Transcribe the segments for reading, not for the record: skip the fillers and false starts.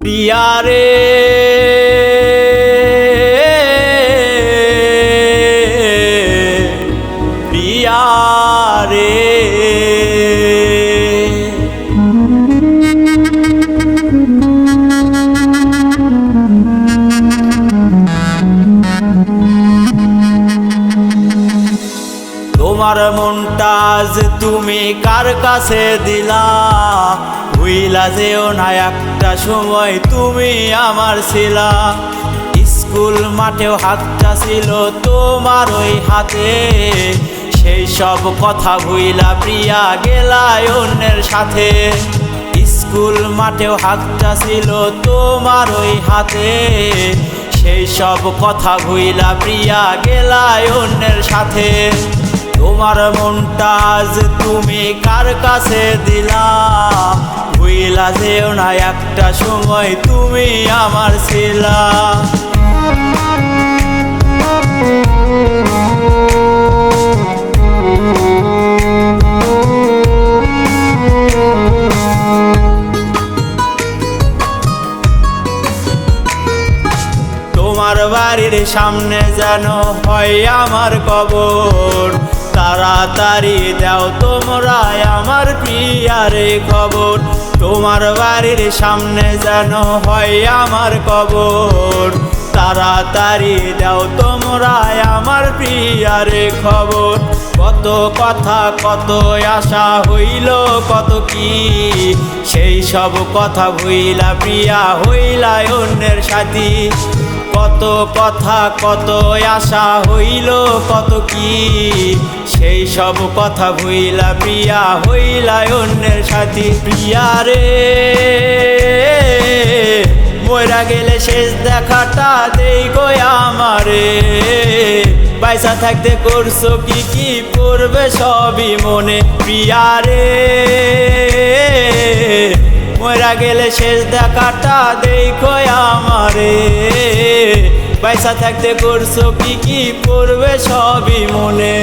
প্রিয়া রে প্রিয়া রে তোমার মনটা আজ তুমি কার কাছে দিলা, ভুইলা যেও না একটা সময় তুমি আমার ছিলা। স্কুল মাঠেও হাতটা ছিল তোমার ওই হাতে, সেই সব কথা ভুইলা প্রিয়া গেলায় অন্যের সাথে। স্কুল মাঠেও হাতটা ছিল তোমার ওই হাতে, সেই সব কথা ভুইলা প্রিয়া গেলায় অন্যের সাথে। তোমার মনটা আজ তুমি কার কাছে দিলা, ভুইলা যেও না একটা সময় তুমি আমার ছিলা। তোমার বাড়ির সামনে যেন হয় আমার কবর, তাড়াতাড়ি দাও তোমরা আমার প্রিয়ারে খবর। তোমার বাড়ির সামনে যেন হয় আমার কবর, তাড়াতাড়ি দাও তোমরা আমার প্রিয়ারে খবর। কত কথা কত আশা হইল কত কি, সেই সব কথা ভুইলা প্রিয়া হইলা অন্যের সাথী। কত কথা কত আশা হইল কত কি, সেই সব কথা ভুইলা প্রিয়া হইলা অন্যের সাথী। প্রিয়া রে মইরা গেলে শেষ দেখাটা দেই গো আমারে, পয়সা থাকতে করছো কি কি পড়বে সবই মনে। প্রিয়া রে মইরা গেলে শেষ দেখাটা দেখো আমারে, পয়সা থাকতে করছো কি কি পড়বে সবই মনে।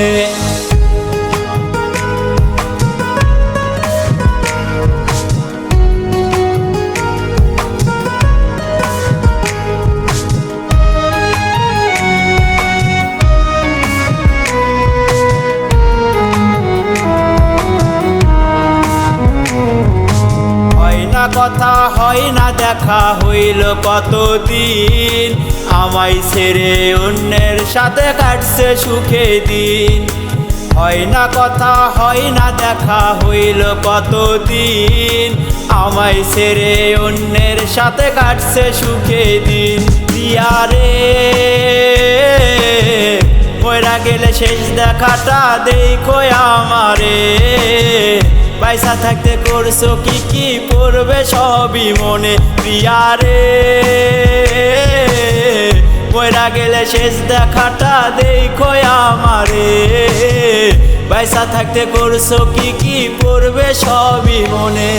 কথা হয় না দেখা হইল কতদিন, আমায় ছেড়ে অন্যের সাথে কাটছে সুখে দিন। হয় না কথা হয় না দেখা হইল কতদিন, আমায় ছেড়ে অন্যের সাথে কাটছে সুখে দিন। প্রিয়া রে মইরা গেলে শেষ দেখাটা দেখো আমারে, পয়সা থাকতে করছো কি কি পড়বে সবই মনে। প্রিয়া রে মইরা গেলে শেষ দেখাটা দেখো আমারে, পয়সা থাকতে করছো কি কি পড়বে সবই মনে।